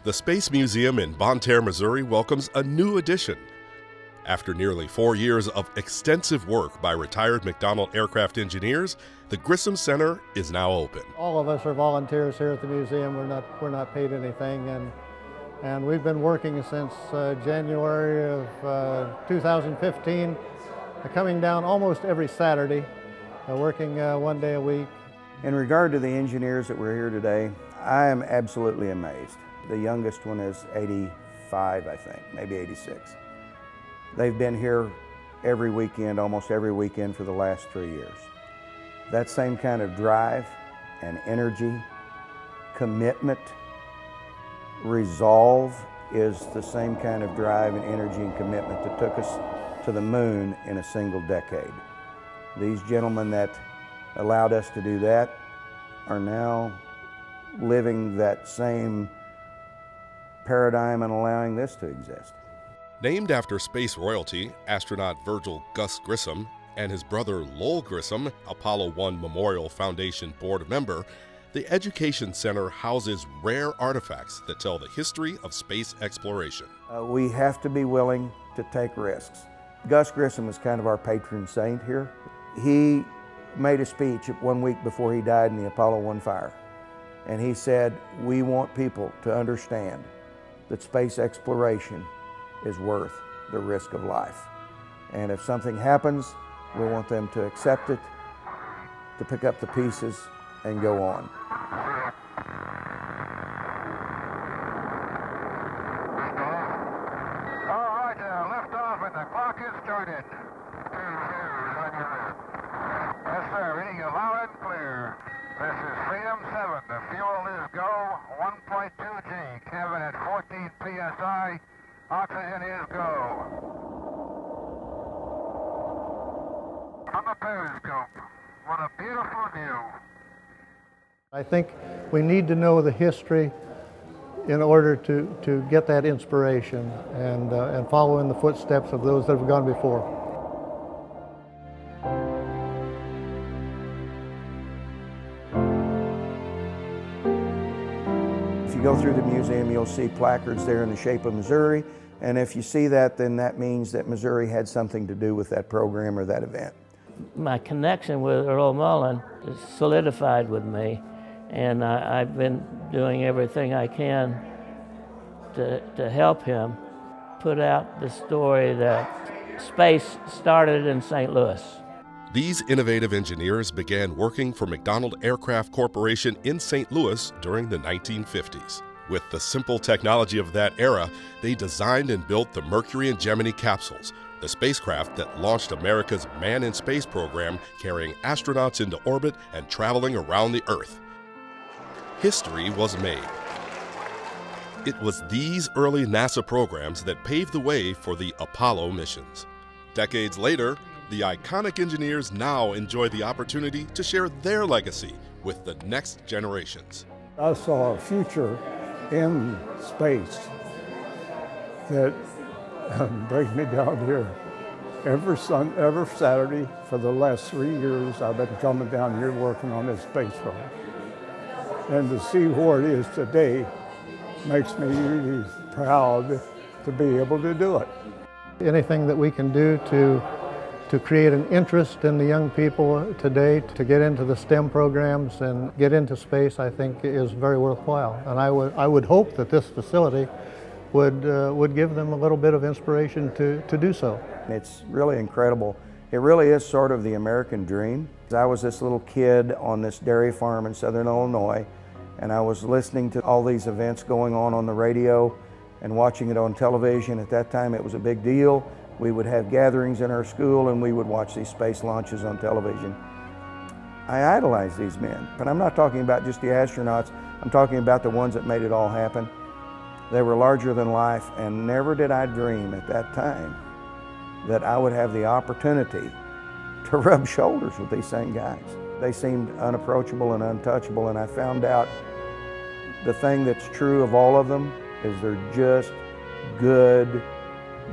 The Space Museum in Bonne Terre, Missouri welcomes a new addition. After nearly 4 years of extensive work by retired McDonnell aircraft engineers, the Grissom Center is now open. All of us are volunteers here at the museum. We're not paid anything, and we've been working since January of 2015, coming down almost every Saturday, working 1 day a week. In regard to the engineers that were here today, I am absolutely amazed. The youngest one is 85, I think, maybe 86. They've been here every weekend, almost every weekend for the last 3 years. That same kind of drive and energy, commitment, resolve is the same kind of drive and energy and commitment that took us to the moon in a single decade. These gentlemen that allowed us to do that are now living that same paradigm and allowing this to exist. Named after space royalty, astronaut Virgil Gus Grissom and his brother Lowell Grissom, Apollo 1 Memorial Foundation board member, the Education Center houses rare artifacts that tell the history of space exploration. We have to be willing to take risks. Gus Grissom is kind of our patron saint here. He made a speech 1 week before he died in the Apollo 1 fire. And he said, we want people to understand that space exploration is worth the risk of life. And if something happens, we want them to accept it, to pick up the pieces and go on. All right, lift off and the clock is started. Yes, sir, reading you loud and clear. This is Freedom 7. The fuel is go, 1.2 G. Cabin at 14 PSI. Oxygen is go. On the periscope. What a beautiful view. I think we need to know the history in order to get that inspiration and follow in the footsteps of those that have gone before. If you go through the museum, you'll see placards there in the shape of Missouri, and if you see that, then that means that Missouri had something to do with that program or that event. My connection with Earl Mullen is solidified with me, and I've been doing everything I can to help him put out the story that space started in St. Louis. These innovative engineers began working for McDonnell Aircraft Corporation in St. Louis during the 1950s. With the simple technology of that era, they designed and built the Mercury and Gemini capsules, the spacecraft that launched America's Man in Space program, carrying astronauts into orbit and traveling around the Earth. History was made. It was these early NASA programs that paved the way for the Apollo missions. Decades later, the iconic engineers now enjoy the opportunity to share their legacy with the next generations. I saw a future in space that brings me down here. Every Saturday for the last 3 years, I've been coming down here working on this space program. And to see where it is today makes me really proud to be able to do it. Anything that we can do to create an interest in the young people today to get into the STEM programs and get into space, I think is very worthwhile. And I would hope that this facility would give them a little bit of inspiration to do so. It's really incredible. It really is sort of the American dream. I was this little kid on this dairy farm in southern Illinois, and I was listening to all these events going on the radio and watching it on television. At that time, it was a big deal. We would have gatherings in our school and we would watch these space launches on television. I idolized these men, but I'm not talking about just the astronauts. I'm talking about the ones that made it all happen. They were larger than life, and never did I dream at that time that I would have the opportunity to rub shoulders with these same guys. They seemed unapproachable and untouchable, and I found out the thing that's true of all of them is they're just good,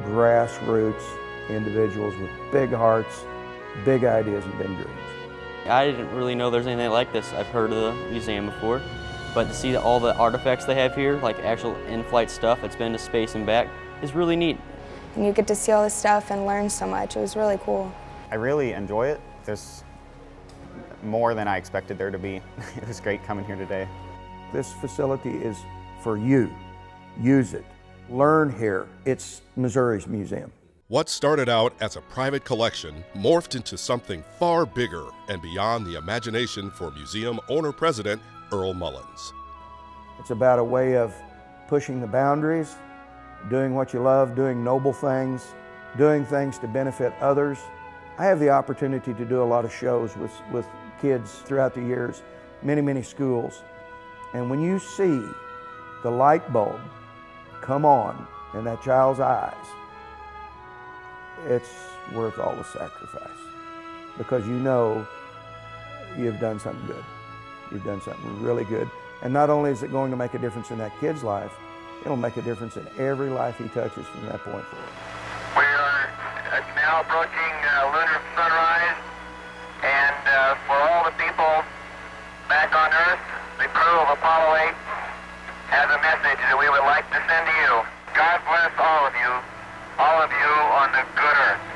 grassroots individuals with big hearts, big ideas, and big dreams. I didn't really know there's anything like this. I've heard of the museum before, but to see all the artifacts they have here, like actual in-flight stuff that's been to space and back, is really neat. And you get to see all this stuff and learn so much. It was really cool. I really enjoy it. There's more than I expected there to be. It was great coming here today. This facility is for you. Use it. Learn here. It's Missouri's museum. What started out as a private collection morphed into something far bigger and beyond the imagination for museum owner-president Earl Mullins. It's about a way of pushing the boundaries, doing what you love, doing noble things, doing things to benefit others. I have the opportunity to do a lot of shows with kids throughout the years, many schools. And when you see the light bulb come on in that child's eyes, it's worth all the sacrifice, because you know you've done something good. You've done something really good. And not only is it going to make a difference in that kid's life, it'll make a difference in every life he touches from that point forward. We are now approaching lunar sunrise, and for all the people back on Earth, the crew of Apollo 8 has a message that we would like to send to you. God bless all of you on the good Earth.